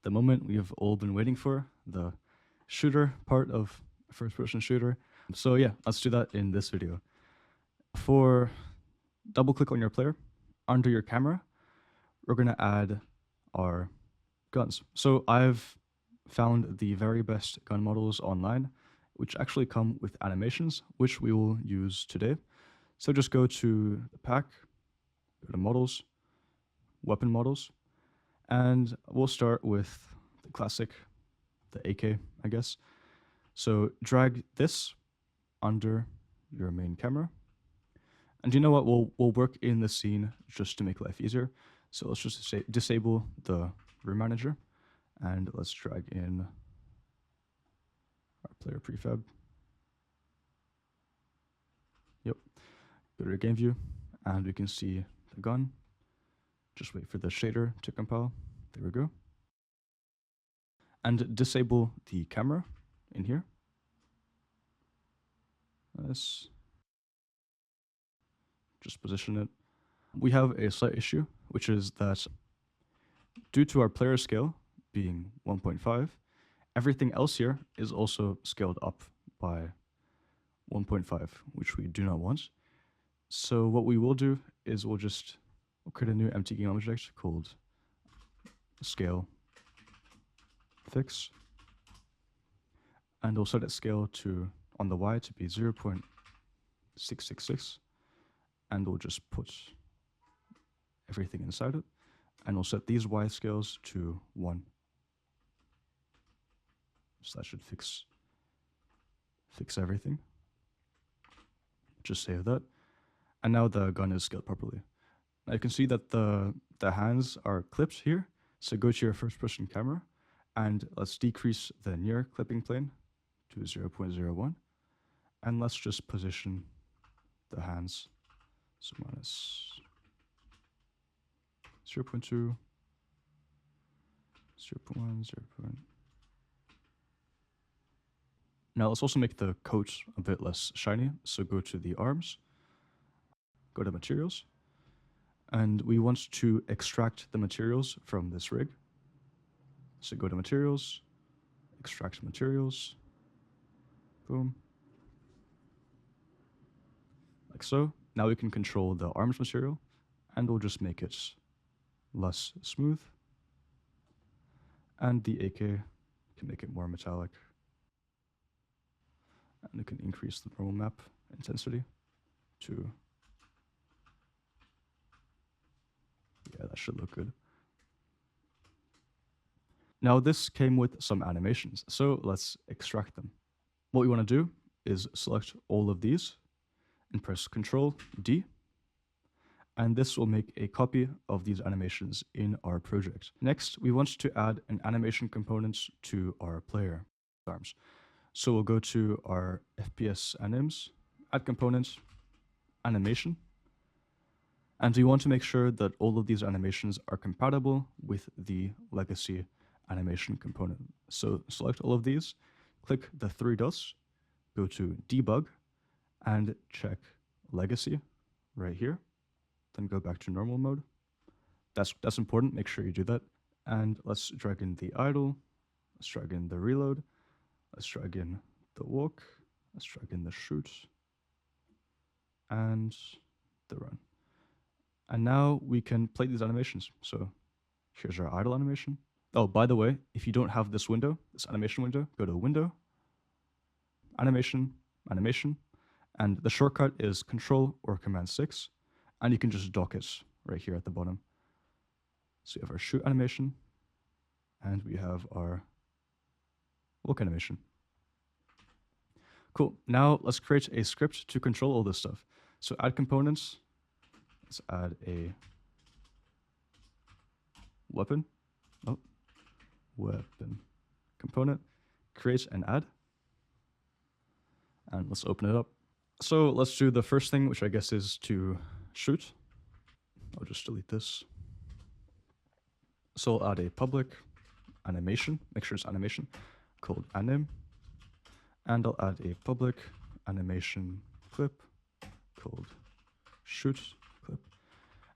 the moment we've all been waiting for, the shooter part of first-person shooter. So yeah, let's do that in this video. For double click on your player, under your camera, we're going to add our guns. So I've found the very best gun models online, which actually come with animations, which we will use today. So just go to the pack, go to models, weapon models, and we'll start with the classic, the AK, I guess. So drag this under your main camera. And you know what? We'll work in the scene just to make life easier. So let's just disable the room manager, and let's drag in our player prefab. Yep. Go to game view, and we can see the gun. Just wait for the shader to compile. There we go. And disable the camera in here. Let's just position it. We have a slight issue, which is that due to our player scale being 1.5, everything else here is also scaled up by 1.5, which we do not want. So what we will do is we'll create a new empty game object called scale fix, and we'll set its scale to on the Y to be 0.666, and we'll just put everything inside it, and we'll set these Y scales to 1. So that should fix everything. Just save that, and now the gun is scaled properly. Now you can see that the hands are clipped here. So go to your first-person camera, and let's decrease the near clipping plane to 0.01, and let's just position the hands. So minus 0.2, 0.1, 0. Now let's also make the coat a bit less shiny. So go to the arms, go to materials, and we want to extract the materials from this rig. So go to materials, extract materials, boom, like so. Now we can control the arms material, and we'll just make it less smooth. And the AK can make it more metallic. And we can increase the normal map intensity to, yeah, that should look good. Now this came with some animations, so let's extract them. What we want to do is select all of these and press Ctrl D, and this will make a copy of these animations in our project. Next, we want to add an animation component to our player arms. So we'll go to our FPS anims, add component, animation, and we want to make sure that all of these animations are compatible with the legacy animation component. So select all of these, click the 3 dots, go to debug, and check legacy right here. Then go back to normal mode. That's important, make sure you do that. And let's drag in the idle, let's drag in the reload, let's drag in the walk, let's drag in the shoot, and the run. And now we can play these animations. So here's our idle animation. Oh, by the way, if you don't have this window, this animation window, go to Window, Animation, Animation, and the shortcut is Control or Command 6, and you can just dock it right here at the bottom. So we have our shoot animation, and we have our walk animation. Cool. Now let's create a script to control all this stuff. So add components. Let's add a weapon. Oh, weapon component. Create and add. And let's open it up. So let's do the first thing, which I guess is to shoot. I'll just delete this. So I'll add a public animation, make sure it's animation, called anim. And I'll add a public animation clip called shoot clip.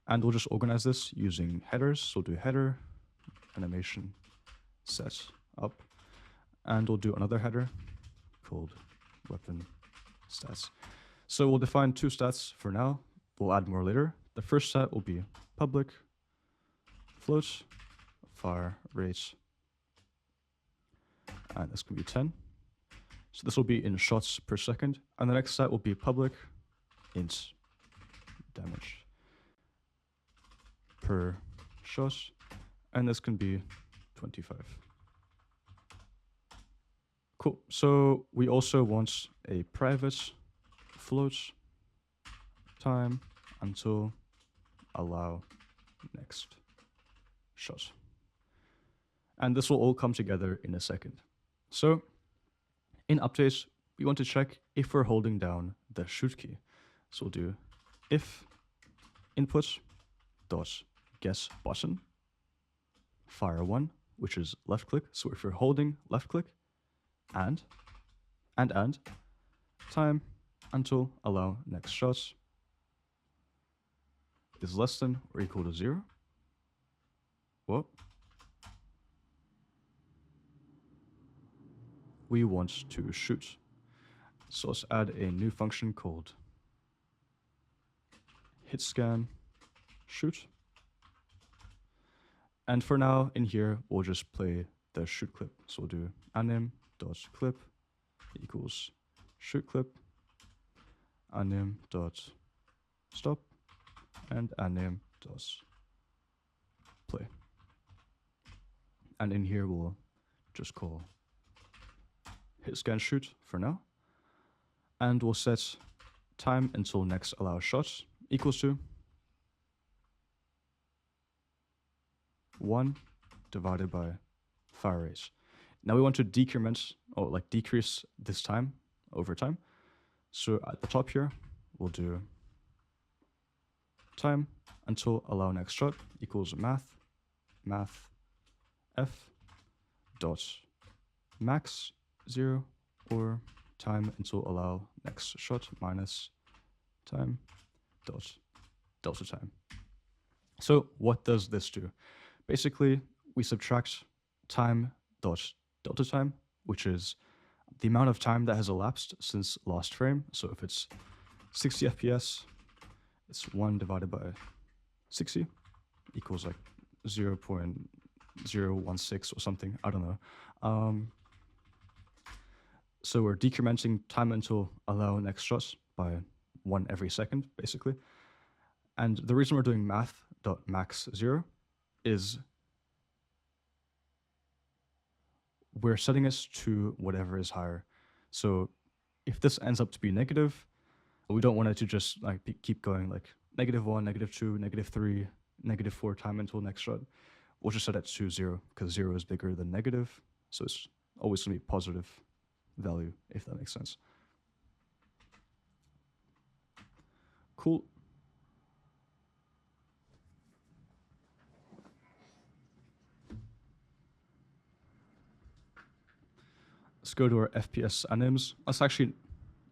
And we'll just organize this using headers. So we'll do header, animation, set up, and we'll do another header called weapon stats. So we'll define two stats for now. We'll add more later. The first stat will be public float fire rate, and this can be 10. So this will be in shots per second, and the next stat will be public int damage per shot, and this can be 25. Cool. So we also want a private float time until allow next shot. And this will all come together in a second. So in updates, we want to check if we're holding down the shoot key. So we'll do if input dot get button fire 1, which is left click. So if you're holding left click, and time until allow next shot is less than or equal to 0. Whoa. We want to shoot. So let's add a new function called hit scan shoot. And for now, in here, we'll just play the shoot clip. So we'll do anim.clip equals shoot clip, anim.stop, and anim.play. And in here, we'll just call hit scan shoot for now. And we'll set time until next allow shot equals to 1 divided by fire rate. Now we want to decrement or like decrease this time over time. So at the top here, we'll do time until allow next shot equals math f dot max 0 or time until allow next shot minus time dot delta time. So what does this do? Basically, we subtract time dot delta time, which is the amount of time that has elapsed since last frame. So if it's 60 FPS, it's 1 divided by 60 equals like 0.016 or something. I don't know. So we're decrementing time until allow next shot by 1 every second, basically. And the reason we're doing math.max 0 is we're setting it to whatever is higher. So if this ends up to be negative, we don't want it to just like keep going like -1, -2, -3, -4 time until next shot. We'll just set it to 0 because 0 is bigger than negative. So it's always going to be positive value, if that makes sense. Cool. Let's go to our FPS anims.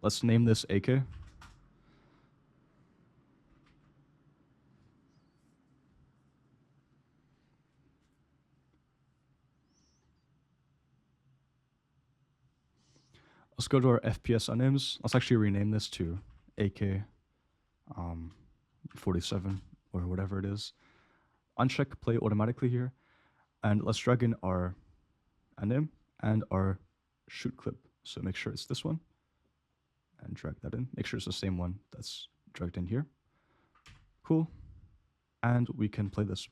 Let's name this AK. Let's go to our FPS anims. Let's actually rename this to AK 47 or whatever it is. Uncheck play automatically here. And let's drag in our anim and our shoot clip. So make sure it's this one and drag that in. Make sure it's the same one that's dragged in here. Cool. And we can play this.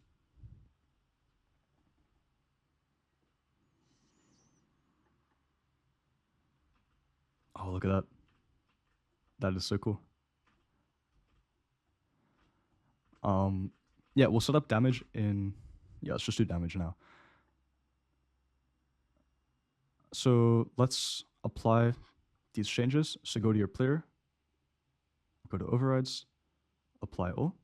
Oh, look at that. That is so cool. Yeah, we'll set up damage in, yeah, let's just do damage now. So let's apply these changes. So go to your player, go to overrides, apply all.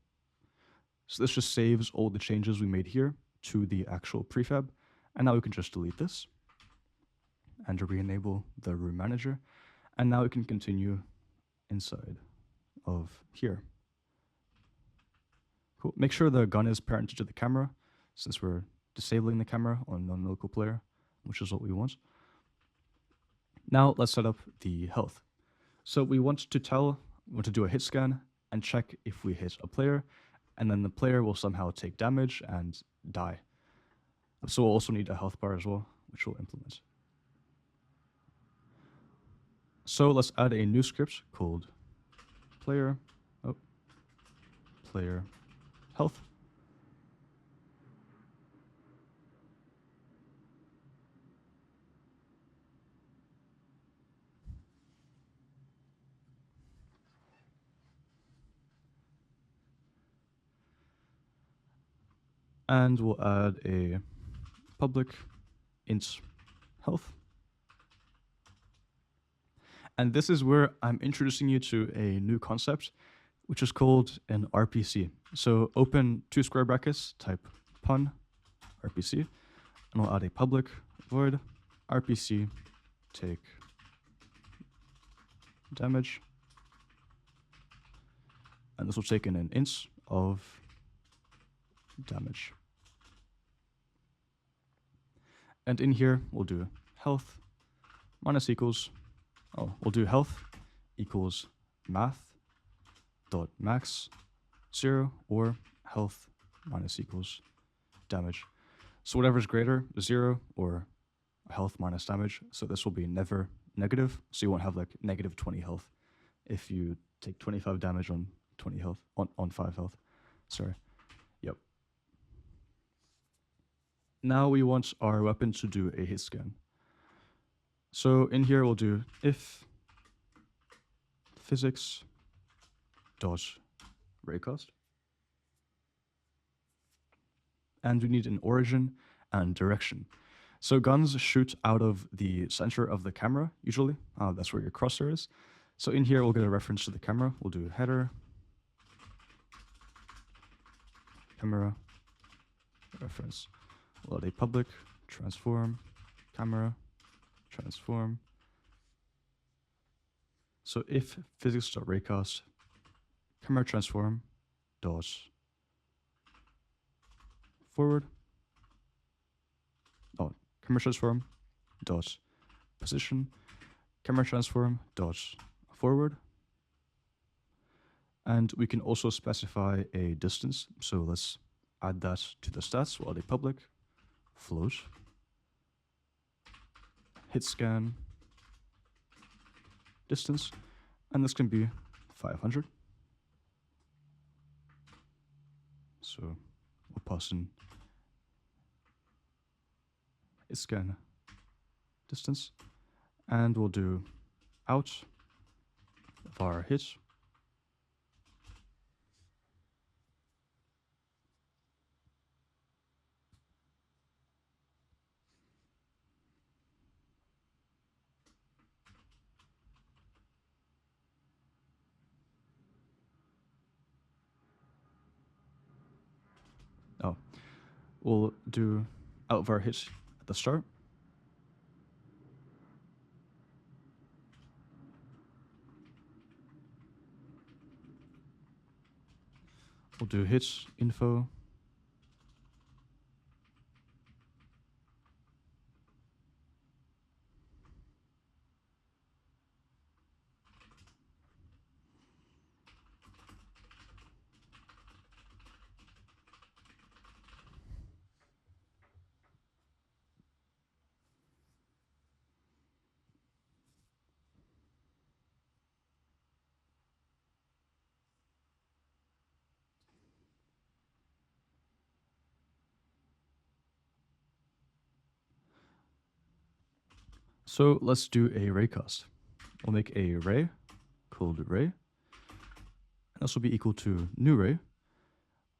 So this just saves all the changes we made here to the actual prefab. And now we can just delete this and re-enable the room manager. And now we can continue inside of here. Cool. Make sure the gun is parented to the camera since we're disabling the camera on non-local player. which is what we want. Now let's set up the health. So we want to do a hit scan and check if we hit a player, and then the player will somehow take damage and die. So we'll also need a health bar as well, which we'll implement. So let's add a new script called player health. And we'll add a public int health. And this is where I'm introducing you to a new concept, which is called an RPC. So open 2 square brackets, type PUN RPC, and we'll add a public void RPC take damage. And this will take in an int of damage. And in here, we'll do health minus equals, we'll do health equals math.max 0 or health minus equals damage. So whatever is greater, 0 or health minus damage. So this will be never negative. So you won't have like negative 20 health if you take 25 damage on 20 health, on 5 health. Sorry. Yep. Now we want our weapon to do a hit scan. So in here we'll do if physics dot raycast, and we need an origin and direction. So guns shoot out of the center of the camera usually. That's where your crosshair is. So in here we'll get a reference to the camera. We'll do header camera reference. We'll add a public transform camera transform. So if physics.raycast camera transform dot forward, camera transform dot position, camera transform dot forward, and we can also specify a distance. So let's add that to the stats. We'll add a public float hit scan distance, and this can be 500. So we'll pass in hit scan distance, and we'll do out of our hit we'll do out of our hit at the start. We'll do hit info So let's do a raycast. We'll make a ray called ray, and this will be equal to new ray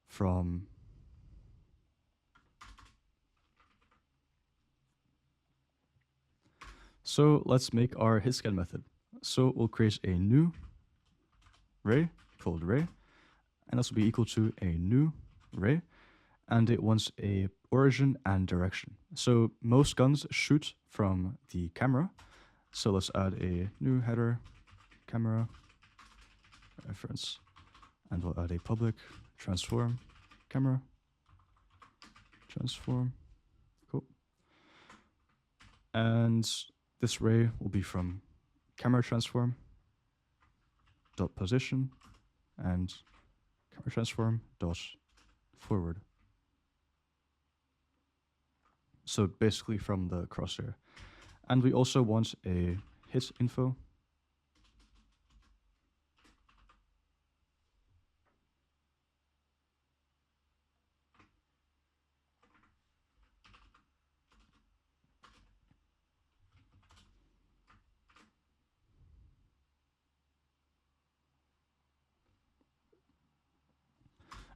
from So let's make our hit scan method. So we'll create a new ray called ray, and this will be equal to a new ray, and it wants a origin and direction. So most guns shoot from the camera. So let's add a new header camera reference, and we'll add a public transform camera transform. Cool. And this ray will be from camera transform dot position and camera transform dot forward. So basically from the crosshair. And we also want a hit info.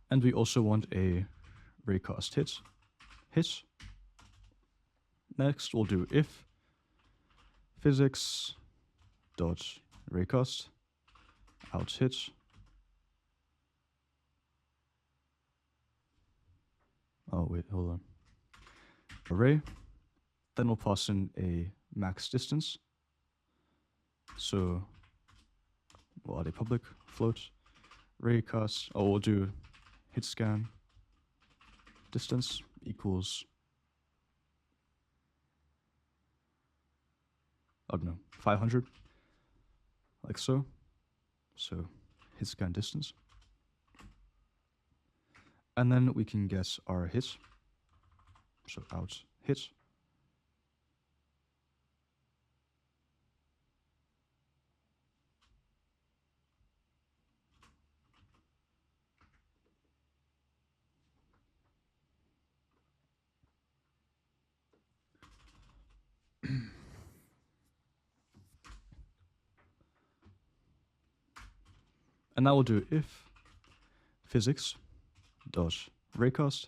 And we also want a raycast hit. Next, we'll do if physics dot raycast out hit. Oh wait, hold on. Array. Then we'll pass in a max distance. So we'll add a public float raycast. Oh, we'll do hit scan distance equals, I don't know, 500, like so. So hit scan distance. And then we can get our hit. So out hit. And now we'll do if physics dot raycast.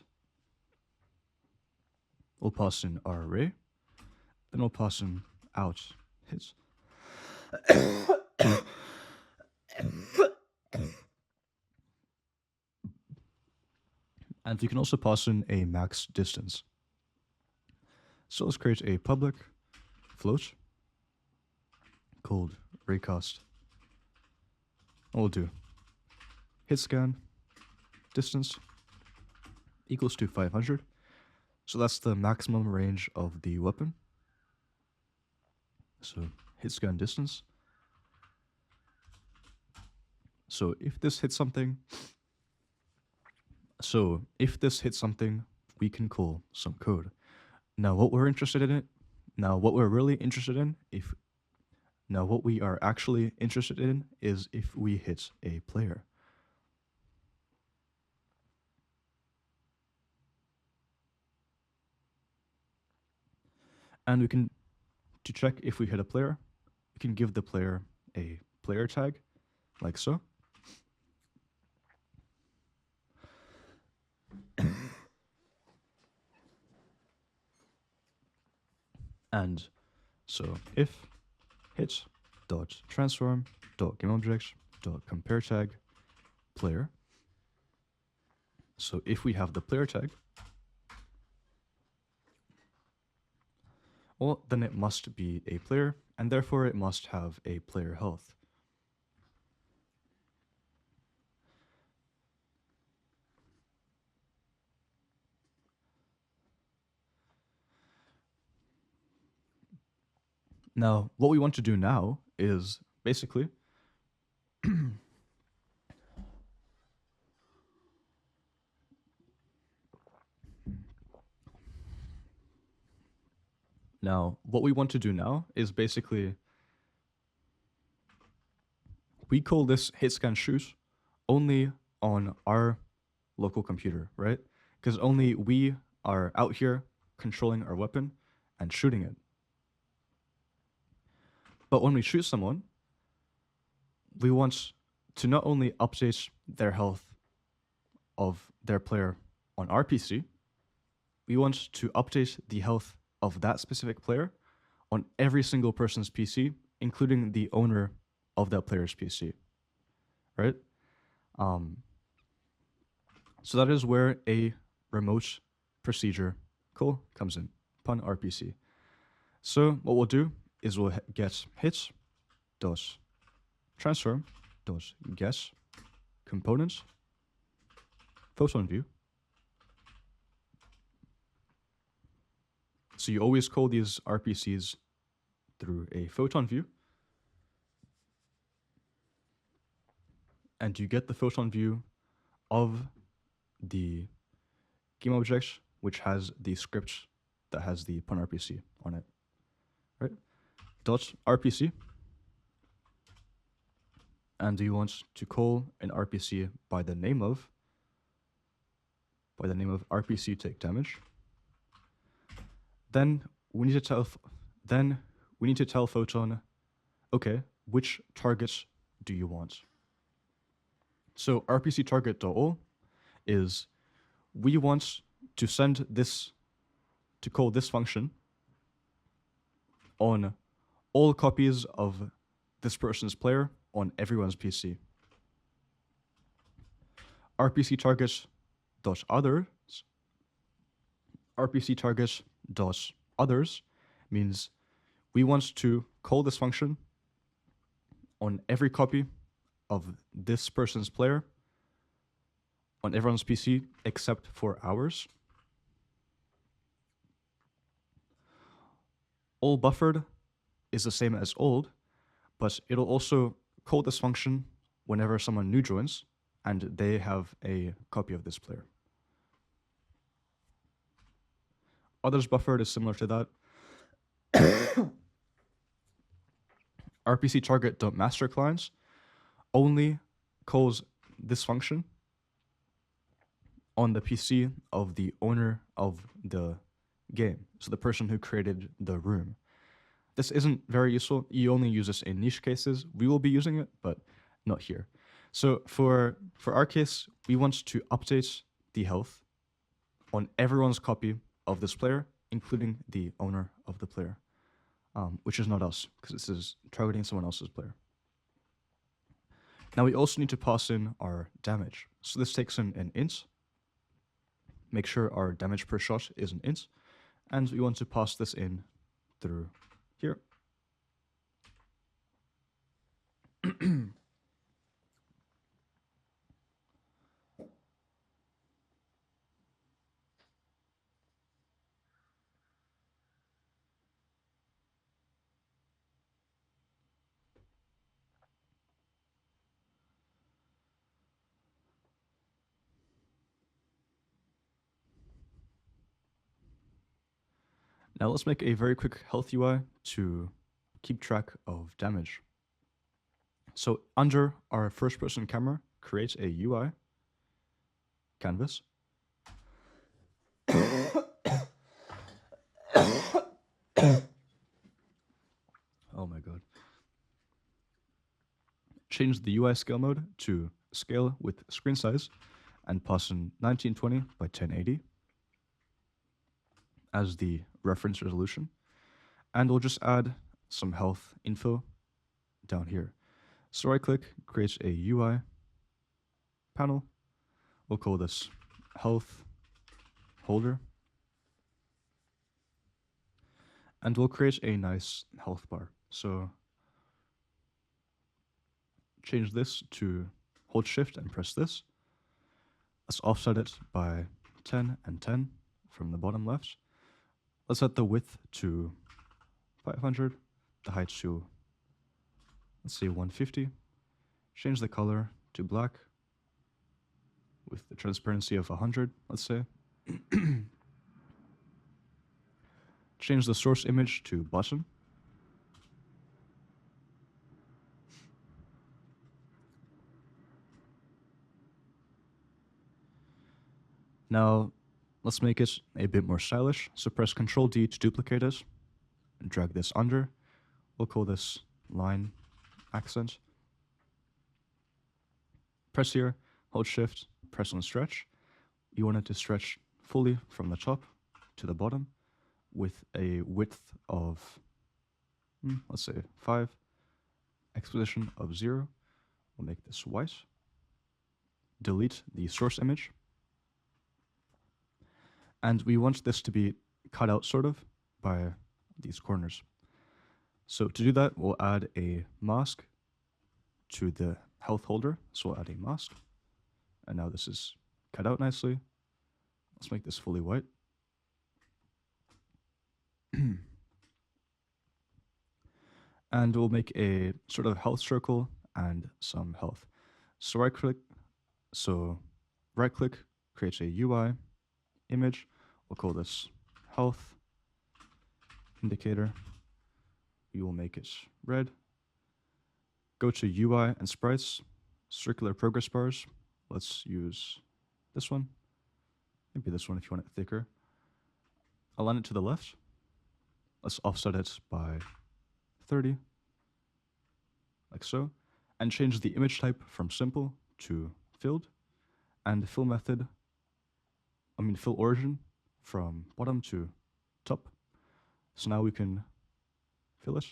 We'll pass in our array. Then we'll pass in out hit. And we can also pass in a max distance. So let's create a public float called raycast. And we'll do hit scan distance equals to 500. So that's the maximum range of the weapon. So hit scan distance. So if this hits something, we can call some code. Now what we're really interested in, what we are actually interested in is if we hit a player. And we can, to check if we hit a player, we can give the player a player tag, like so. And so if hit dot transform dot gameObject dot compare tag player. So if we have the player tag, well, then it must be a player, and therefore it must have a player health. Now, what we want to do now is basically we call this hit scan shoot only on our local computer, right? Because only we are out here controlling our weapon and shooting it. But when we shoot someone, we want to not only update their health of their player on our PC, we want to update the health of that specific player on every single person's PC, including the owner of that player's PC, right? So that is where a remote procedure call comes in, PUN RPC. So what we'll do is we'll get hit dot transform dot get components photon view So you always call these RPCs through a photon view, and you get the photon view of the game object, which has the script that has the PUN RPC on it, right? Dot RPC, and you want to call an RPC by the name of RPC take damage. Then we need to tell Photon, okay, which target do you want? So RPC target.all is we want to send this, to call this function on all copies of this person's player on everyone's PC. RPC target.others means we want to call this function on every copy of this person's player on everyone's PC except for ours. All buffered is the same as old, but it'll also call this function whenever someone new joins and they have a copy of this player. Others buffered is similar to that. RPC target.masterClients only calls this function on the PC of the owner of the game, so the person who created the room. This isn't very useful. You only use this in niche cases. We will be using it, but not here. So for our case, we want to update the health on everyone's copy of this player, including the owner of the player, which is not us, because this is targeting someone else's player. Now we also need to pass in our damage. So this takes in an int. Make sure our damage per shot is an int, and we want to pass this in through here. Now let's make a very quick health UI to keep track of damage. So under our first person camera, create a UI canvas. Oh my god. Change the UI scale mode to scale with screen size and pass in 1920 by 1080 as the reference resolution. And we'll just add some health info down here. So right click, create a UI panel. We'll call this health holder. And we'll create a nice health bar. So change this to hold shift and press this. Let's offset it by 10 and 10 from the bottom left. Let's set the width to 500, the height to, let's say 150. Change the color to black with the transparency of 100, let's say. Change the source image to button. Now, let's make it a bit more stylish. So press Ctrl D to duplicate it and drag this under. We'll call this line accent. Press here, hold shift, press on stretch. You want it to stretch fully from the top to the bottom with a width of, let's say 5, exposition of 0. We'll make this white. Delete the source image. And we want this to be cut out sort of by these corners. So to do that, we'll add a mask to the health holder. So we'll add a mask. And now this is cut out nicely. Let's make this fully white. And we'll make a sort of health circle and some health. So right click, creates a UI image. We'll call this health indicator. We will make it red. Go to UI and sprites, circular progress bars. Let's use this one. Maybe this one if you want it thicker. Align it to the left. Let's offset it by 30, like so. And change the image type from simple to filled. And fill origin from bottom to top. So now we can fill it.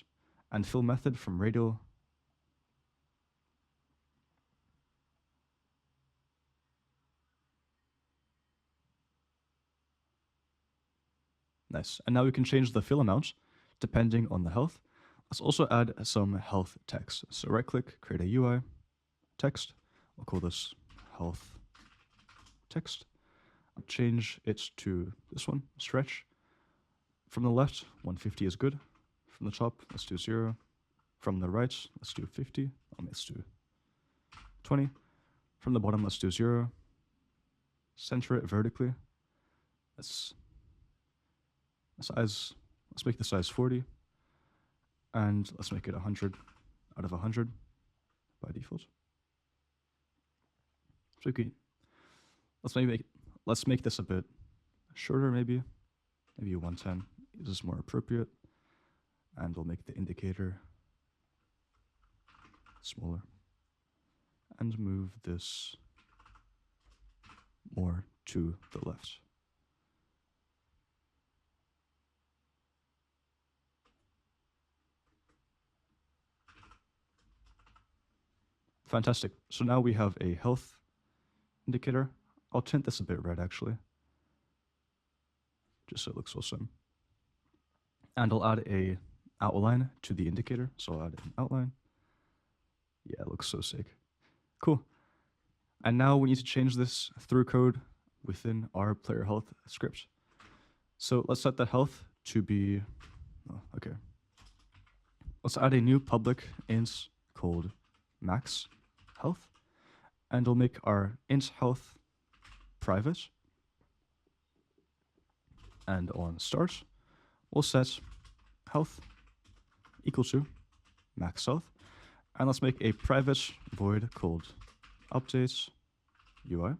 And fill method from radial. Nice. And now we can change the fill amount depending on the health. Let's also add some health text. So right click, create a UI text. We'll call this health text. I'll change it to this one, stretch. From the left, 150 is good. From the top, let's do 0. From the right, let's do 50. Let's do 20. From the bottom, let's do 0. Center it vertically. Let's make the size 40. And let's make it 100 out of 100 by default. So okay. Let's make this a bit shorter, maybe 110 is more appropriate. And we'll make the indicator smaller. And move this more to the left. Fantastic. So now we have a health indicator. I'll tint this a bit red, actually, just so it looks awesome. And I'll add a outline to the indicator. So I'll add an outline. Yeah, it looks so sick. Cool. And now we need to change this through code within our player health script. So let's set the health to be, okay. Let's add a new public int called max health. And we'll make our int health private. And on start, we'll set health equal to max health. And let's make a private void called update UI.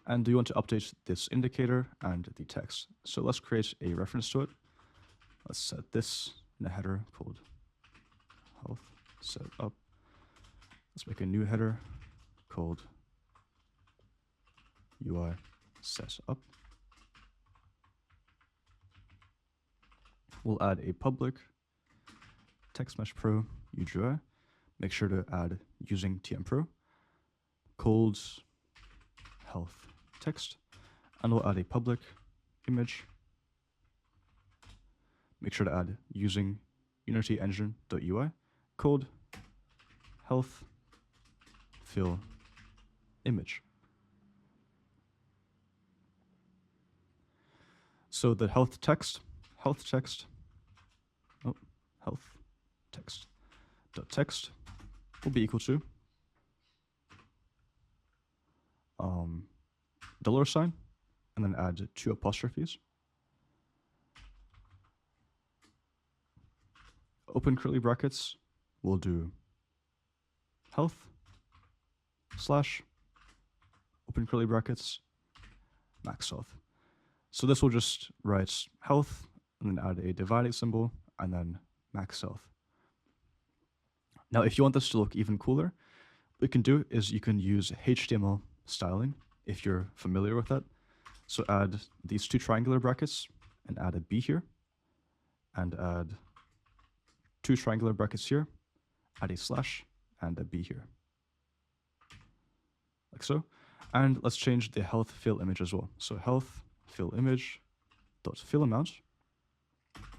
And we want to update this indicator and the text. So let's create a reference to it. Let's set this in a header called health set up. Let's make a new header called UI set up. We'll add a public text mesh pro UGI. Make sure to add using TM Pro called health text, and we'll add a public image. Make sure to add using Unity engine.ui called health fill image. So the health text will be equal to $, and then add 2 apostrophes. Open curly brackets, we'll do health / open curly brackets max health. So this will just write health and then add a dividing symbol and then max health. Now, if you want this to look even cooler, what you can do is you can use HTML styling if you're familiar with that. So add these 2 triangular brackets and add a B here, and add 2 triangular brackets here, add a slash and a B here, like so. And let's change the health fill image as well. So health fill image dot fill amount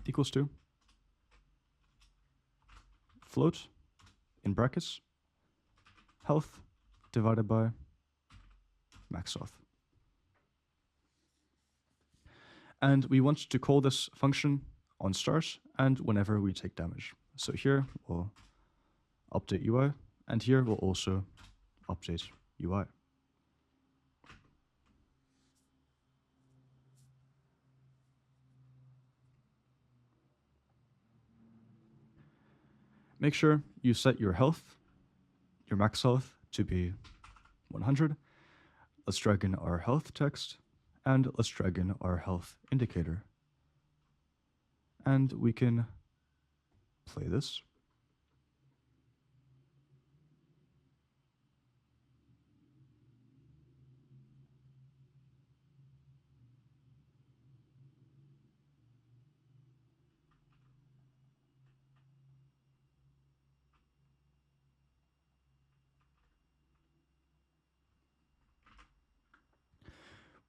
equals to float in brackets health divided by max health. And we want to call this function on start and whenever we take damage. So here we'll update UI, and here we'll also update UI. Make sure you set your health, your max health, to be 100. Let's drag in our health text, and let's drag in our health indicator. And we can play this.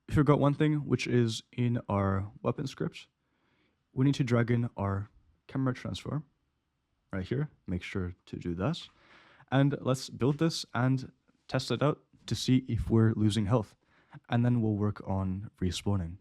We forgot one thing, which is in our weapon script. We need to drag in our camera transform right here. Make sure to do that. And let's build this and test it out to see if we're losing health. And then we'll work on respawning.